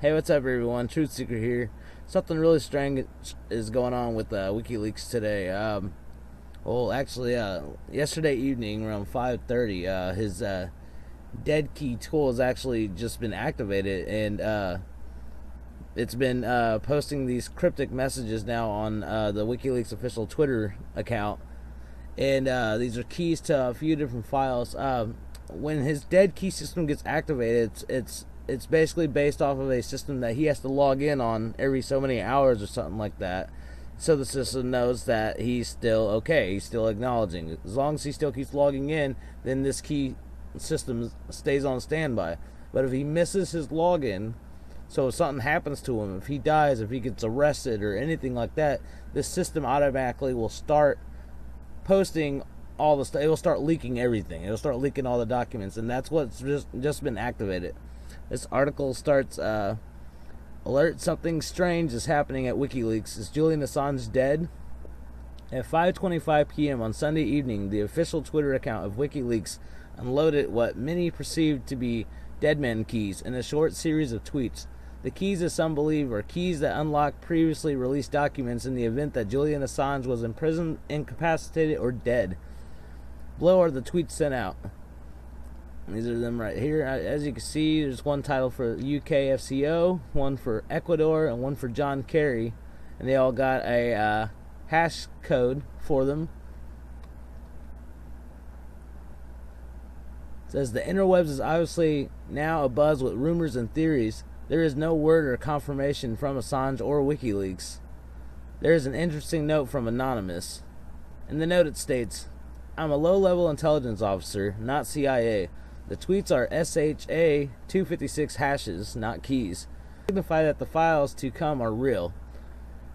Hey, what's up, everyone? Truth Seeker here. Something really strange is going on with WikiLeaks today. Yesterday evening around 5:30, his dead key tool has actually just been activated, and it's been posting these cryptic messages now on the WikiLeaks official Twitter account, and these are keys to a few different files. When his dead key system gets activated, it's basically based off of a system that he has to log in on every so many hours or something like that. So the system knows that he's still okay. He's still acknowledging. As long as he still keeps logging in, then this key system stays on standby. But if he misses his login, so if something happens to him, if he dies, if he gets arrested or anything like that, this system automatically will start posting all the stuff. It will start leaking everything. It will start leaking all the documents, and that's what's just been activated. This article starts, alert, something strange is happening at WikiLeaks. Is Julian Assange dead? At 5:25 p.m. on Sunday evening, the official Twitter account of WikiLeaks unloaded what many perceived to be Deadman keys in a short series of tweets. The keys, as some believe, are keys that unlock previously released documents in the event that Julian Assange was imprisoned, incapacitated, or dead. Below are the tweets sent out. These are them right here. As you can see, there's one title for UKFCO, one for Ecuador, and one for John Kerry. And they all got a hash code for them. It says, the interwebs is obviously now abuzz with rumors and theories. There is no word or confirmation from Assange or WikiLeaks. There is an interesting note from Anonymous. In the note it states, I'm a low-level intelligence officer, not CIA. The tweets are SHA-256 hashes, not keys. Signify that the files to come are real.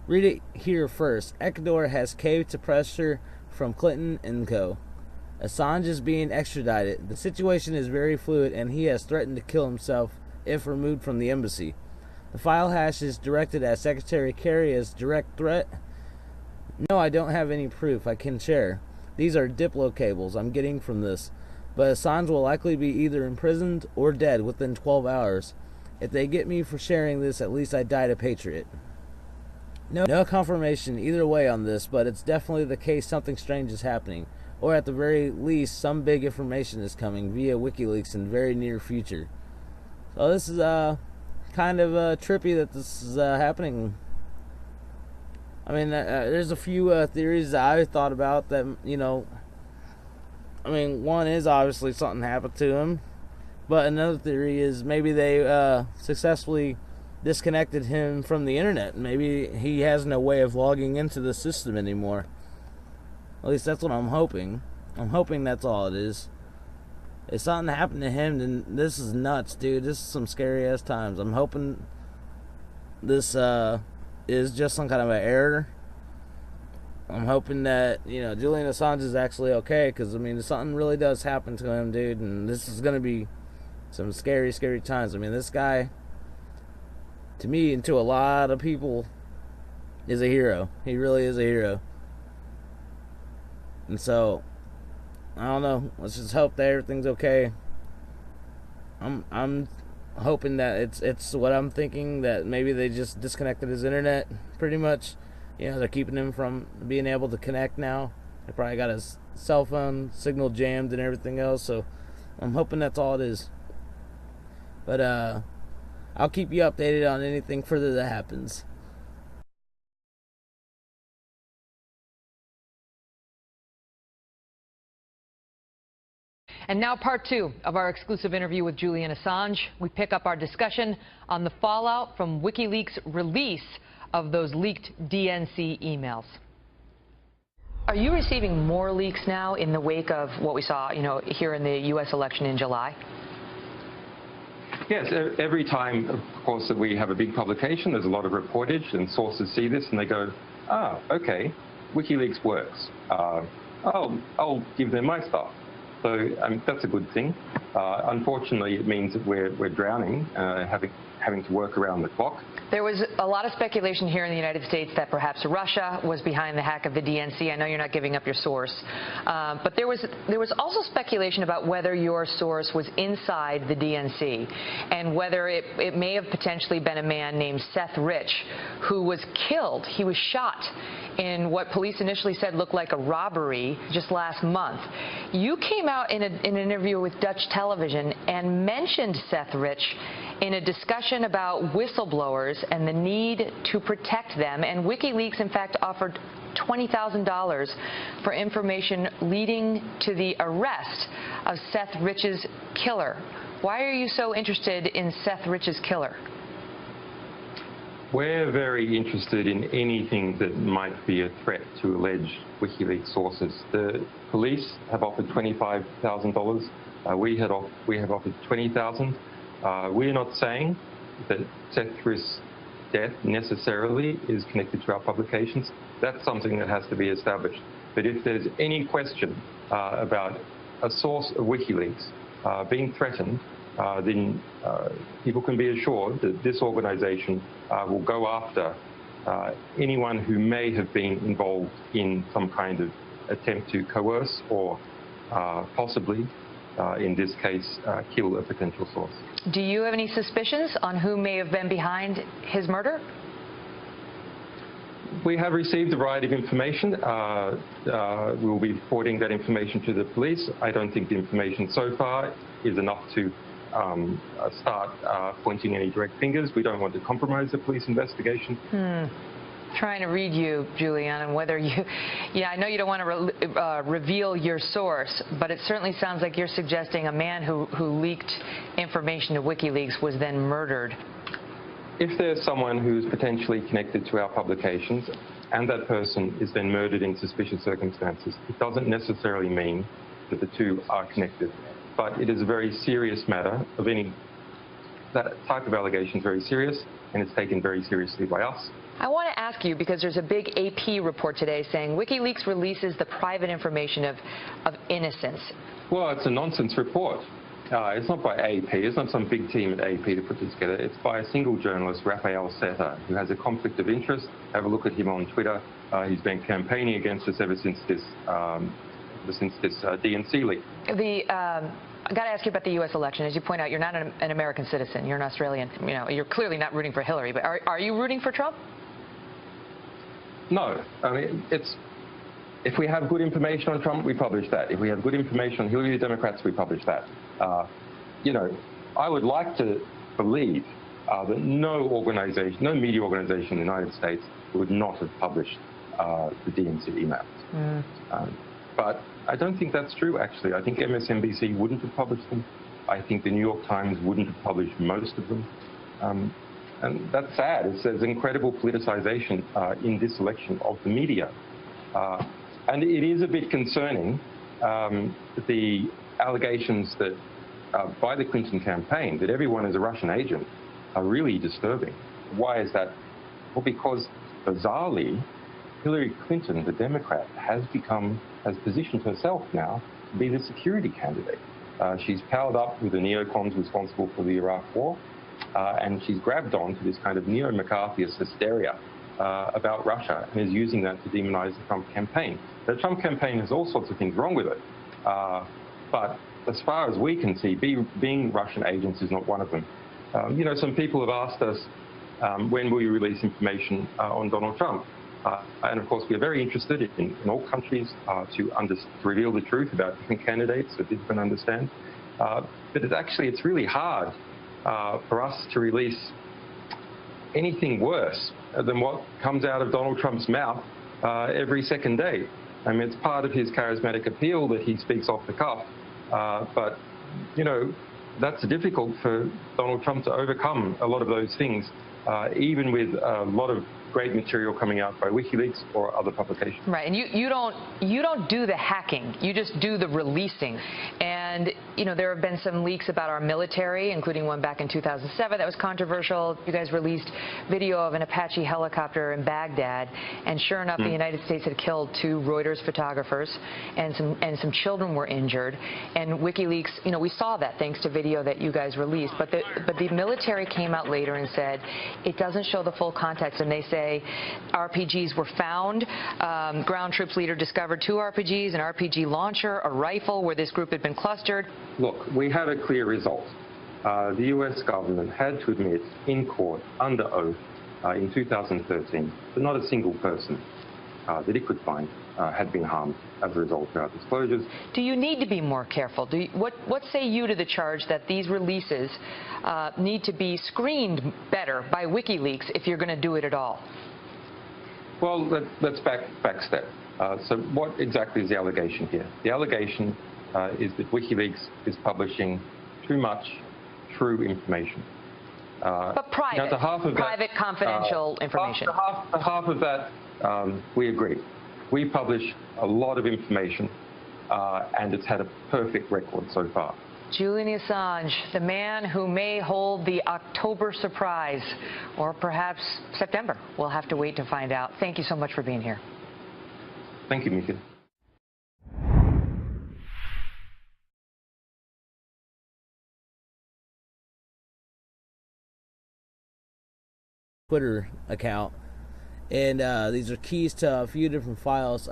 Read it here first. Ecuador has caved to pressure from Clinton and co. Assange is being extradited. The situation is very fluid, and he has threatened to kill himself if removed from the embassy. The file hash is directed at Secretary Kerry as direct threat. No, I don't have any proof I can share. These are Diplo cables I'm getting from this. But Assange will likely be either imprisoned or dead within 12 hours. If they get me for sharing this, at least I died a patriot. No confirmation either way on this, but it's definitely the case something strange is happening. Or at the very least, some big information is coming via WikiLeaks in the very near future. So this is kind of trippy that this is happening. I mean, there's a few theories that I thought about that, one is obviously something happened to him. But another theory is maybe they successfully disconnected him from the internet. Maybe he has no way of logging into the system anymore. At least that's what I'm hoping. I'm hoping that's all it is. If something happened to him, then this is nuts, dude. This is some scary-ass times. I'm hoping this is just some kind of an error. I'm hoping that, Julian Assange is actually okay, because, if something really does happen to him, dude, and this is going to be some scary, scary times. This guy, to me and to a lot of people, is a hero. He really is a hero. And so, I don't know. Let's just hope that everything's okay. I'm hoping that it's what I'm thinking, that maybe they just disconnected his internet, pretty much. They're keeping him from being able to connect now. They probably got his cell phone signal jammed and everything else, so I'm hoping that's all it is. But I'll keep you updated on anything further that happens. And now part two of our exclusive interview with Julian Assange. We pick up our discussion on the fallout from WikiLeaks' release of those leaked DNC emails. Are you receiving more leaks now in the wake of what we saw, here in the U.S. election in July? Yes, every time, of course, that we have a big publication, there's a lot of reportage, and sources see this and they go, okay, WikiLeaks works. I'll give them my stuff. So that's a good thing. Unfortunately, it means that we're drowning, having to work around the clock. There was a lot of speculation here in the United States that perhaps Russia was behind the hack of the DNC. I know you're not giving up your source, but there was also speculation about whether your source was inside the DNC and whether it may have potentially been a man named Seth Rich who was killed. He was shot in what police initially said looked like a robbery just last month. You came out in an interview with Dutch television and mentioned Seth Rich in a discussion about whistleblowers and the need to protect them. And WikiLeaks, in fact, offered $20,000 for information leading to the arrest of Seth Rich's killer. Why are you so interested in Seth Rich's killer? We're very interested in anything that might be a threat to alleged WikiLeaks sources. The police have offered $25,000. We have offered $20,000. We're not saying that Seth Rich's death necessarily is connected to our publications. That's something that has to be established. But if there's any question about a source of WikiLeaks being threatened, then people can be assured that this organization will go after anyone who may have been involved in some kind of attempt to coerce or possibly, in this case, kill a potential source. Do you have any suspicions on who may have been behind his murder? We have received a variety of information. We will be forwarding that information to the police. I don't think the information so far is enough to start pointing any direct fingers. We don't want to compromise the police investigation. Trying to read you, Julian, and whether you, I know you don't want to reveal your source, but it certainly sounds like you're suggesting a man who leaked information to WikiLeaks was then murdered. If there's someone who's potentially connected to our publications and that person is then murdered in suspicious circumstances, it doesn't necessarily mean that the two are connected. But it is a very serious matter that type of allegation is very serious, and it's taken very seriously by us. I want to ask you, because there's a big AP report today saying WikiLeaks releases the private information of innocents. Well, it's a nonsense report. It's not by AP. It's not some big team at AP to put this together. It's by a single journalist, Raphael Seta, who has a conflict of interest. Have a look at him on Twitter. He's been campaigning against us ever since this DNC leak. I got to ask you about the U.S. election. As you point out, you're not an American citizen. You're an Australian. You know, you're clearly not rooting for Hillary. But are you rooting for Trump? No. I mean, if we have good information on Trump, we publish that. If we have good information on Hillary, the Democrats, we publish that. You know, I would like to believe that no media organization in the United States would not have published the DNC emails. But I don't think that's true, actually. I think MSNBC wouldn't have published them. I think the New York Times wouldn't have published most of them. And that's sad. There's incredible politicization in this election of the media. And it is a bit concerning, the allegations that by the Clinton campaign that everyone is a Russian agent are really disturbing. Why is that? Well, because bizarrely, Hillary Clinton, the Democrat, has positioned herself now to be the security candidate. She's powered up with the neocons responsible for the Iraq War, and she's grabbed on to this kind of neo-McCarthyist hysteria about Russia and is using that to demonize the Trump campaign. The Trump campaign has all sorts of things wrong with it, but as far as we can see, being Russian agents is not one of them. You know, some people have asked us, when will you release information on Donald Trump? And of course, we are very interested in all countries to reveal the truth about different candidates so people can understand. But it's really hard for us to release anything worse than what comes out of Donald Trump's mouth every second day. I mean, it's part of his charismatic appeal that he speaks off the cuff. But, you know, that's difficult for Donald Trump to overcome a lot of those things, even with a lot of great material coming out by WikiLeaks or other publications. Right, and you don't do the hacking. You just do the releasing. And And, you know, there have been some leaks about our military, including one back in 2007 that was controversial. You guys released video of an Apache helicopter in Baghdad, and sure enough, the United States had killed 2 Reuters photographers, and some children were injured. And WikiLeaks, you know, we saw that thanks to video that you guys released. But the military came out later and said it doesn't show the full context, and they say RPGs were found. Ground troops leader discovered 2 RPGs, an RPG launcher, a rifle where this group had been clustered. Look, we had a clear result. The US government had to admit in court under oath in 2013 that not a single person that it could find had been harmed as a result of our disclosures. Do you need to be more careful? What say you to the charge that these releases need to be screened better by WikiLeaks if you're going to do it at all? Well, let's backstep. So what exactly is the allegation here? The allegation is that WikiLeaks is publishing too much true information. But private, confidential information. Half of that, we agree. We publish a lot of information, and it's had a perfect record so far. Julian Assange, the man who may hold the October surprise, or perhaps September. We'll have to wait to find out. Thank you so much for being here. Thank you, Mika. Twitter account, and these are keys to a few different files.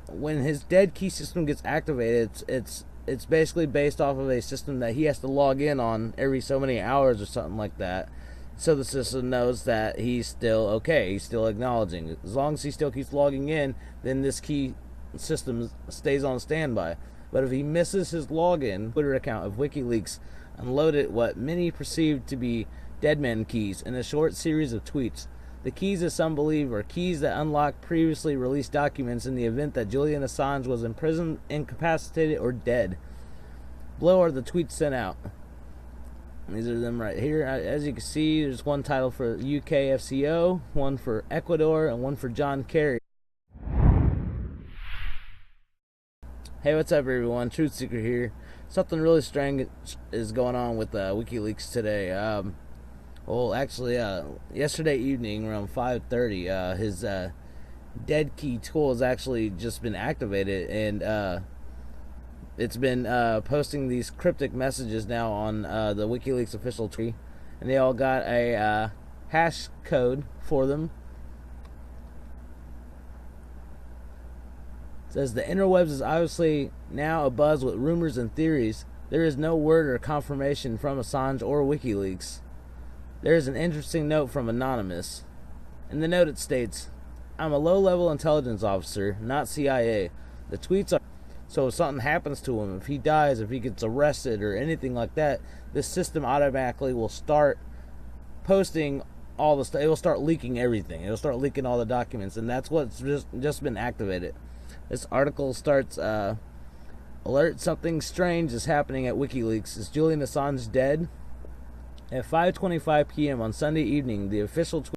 When his dead key system gets activated, it's basically based off of a system that he has to log in on every so many hours or something like that, so the system knows that he's still okay, he's still acknowledging. As long as he still keeps logging in, then this key system stays on standby. But if he misses his login, Twitter account of WikiLeaks unloaded what many perceived to be Deadman keys in a short series of tweets. The keys, as some believe, are keys that unlock previously released documents in the event that Julian Assange was imprisoned, incapacitated, or dead. Below are the tweets sent out. These are them right here. As you can see, there's one title for UK FCO, one for Ecuador, and one for John Kerry. Hey, what's up, everyone? Truth Seeker here. Something really strange is going on with WikiLeaks today. Well, actually, yesterday evening around 5:30, his dead key tool has actually just been activated, and it's been posting these cryptic messages now on the WikiLeaks official tree, and they all got a hash code for them. It says the interwebs is obviously now abuzz with rumors and theories. There is no word or confirmation from Assange or WikiLeaks. There is an interesting note from Anonymous. In the note it states, I'm a low-level intelligence officer, not CIA. The tweets are, so if something happens to him, if he dies, if he gets arrested or anything like that, this system automatically will start posting all the stuff. It will start leaking everything. It will start leaking all the documents, and that's what's just been activated. This article starts, alert, something strange is happening at WikiLeaks. Is Julian Assange dead? At 5:25 p.m. on Sunday evening, the official